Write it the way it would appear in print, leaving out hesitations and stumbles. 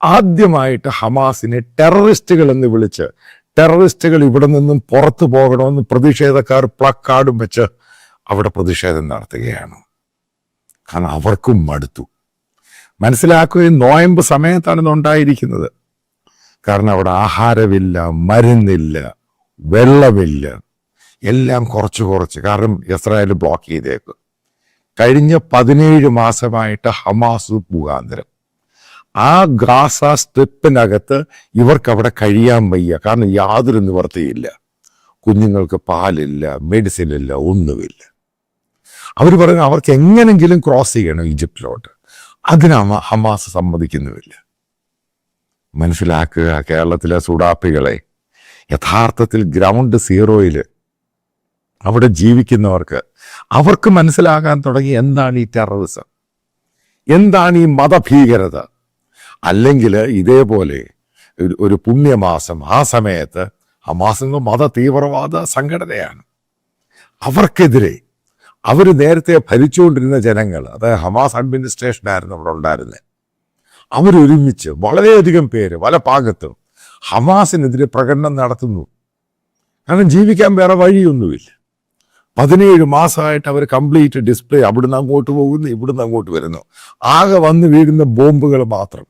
ആദ്യമായിട്ട് ഹമാസിനെ ടെററിസ്റ്റുകൾ എന്ന് വിളിച്ച് ടെററിസ്റ്റുകൾ ഇവിടെ നിന്നും പുറത്തു പോകണമെന്ന് പ്രതിഷേധക്കാർ പ്ലക്കാർഡും വെച്ച് അവിടെ പ്രതിഷേധം നടത്തുകയാണ്. കാരണം അവർക്കും മടുത്തു. മനസ്സിലാക്കുകയും നോയമ്പ് സമയത്താണ് ഇതുണ്ടായിരിക്കുന്നത്. കാരണം അവിടെ ആഹാരമില്ല, മരുന്നില്ല, വെള്ളമില്ല, എല്ലാം കുറച്ച്. കാരണം ഇസ്രായേൽ ബ്ലോക്ക് ചെയ്തേക്കും. കഴിഞ്ഞ 17 മാസമായിട്ട് ഹമാസ് മുഖാന്തരം ആ ഗാസ സ്ട്രിപ്പിനകത്ത് ഇവർക്ക് അവിടെ കഴിയാൻ വയ്യ. കാരണം യാതൊരു നിവർത്തിയില്ല. കുഞ്ഞുങ്ങൾക്ക് പാലില്ല, മെഡിസിൻ ഇല്ല, ഒന്നുമില്ല. അവർ പറയുന്നത് അവർക്ക് എങ്ങനെങ്കിലും ക്രോസ് ചെയ്യണം ഈജിപ്തിലോട്ട്. അതിന് ഹമാസ് സമ്മതിക്കുന്നുമില്ല. മനസ്സിലാക്കുക, കേരളത്തിലെ സുഡാപ്പികളെ, യഥാർത്ഥത്തിൽ ഗ്രൗണ്ട് സീറോയിൽ അവിടെ ജീവിക്കുന്നവർക്ക് അവർക്ക് മനസ്സിലാകാൻ തുടങ്ങി എന്താണ് ഈ ടെററിസം, എന്താണ് ഈ മതഭീകരത. അല്ലെങ്കിൽ ഇതേപോലെ ഒരു പുണ്യമാസം ആ സമയത്ത് ഹമാസ് എന്ന മത തീവ്രവാദ സംഘടനയാണ്. അവർക്കെതിരെ അവർ നേരത്തെ ഭരിച്ചുകൊണ്ടിരുന്ന ജനങ്ങൾ, അതായത് ഹമാസ് അഡ്മിനിസ്ട്രേഷനായിരുന്നു അവിടെ ഉണ്ടായിരുന്നത്, അവരൊരുമിച്ച് വളരെയധികം പേര് പല ഭാഗത്തും ഹമാസിനെതിരെ പ്രകടനം നടത്തുന്നു. കാരണം ജീവിക്കാൻ വേറെ വഴിയൊന്നുമില്ല. 17 മാസമായിട്ട് അവർ കംപ്ലീറ്റ് ഡിസ്പ്ലേ, അവിടുന്ന് അങ്ങോട്ട് പോകുന്നു, ഇവിടുന്ന് അങ്ങോട്ട് വരുന്നു. ആകെ വന്ന് വീഴുന്ന ബോംബുകൾ മാത്രം.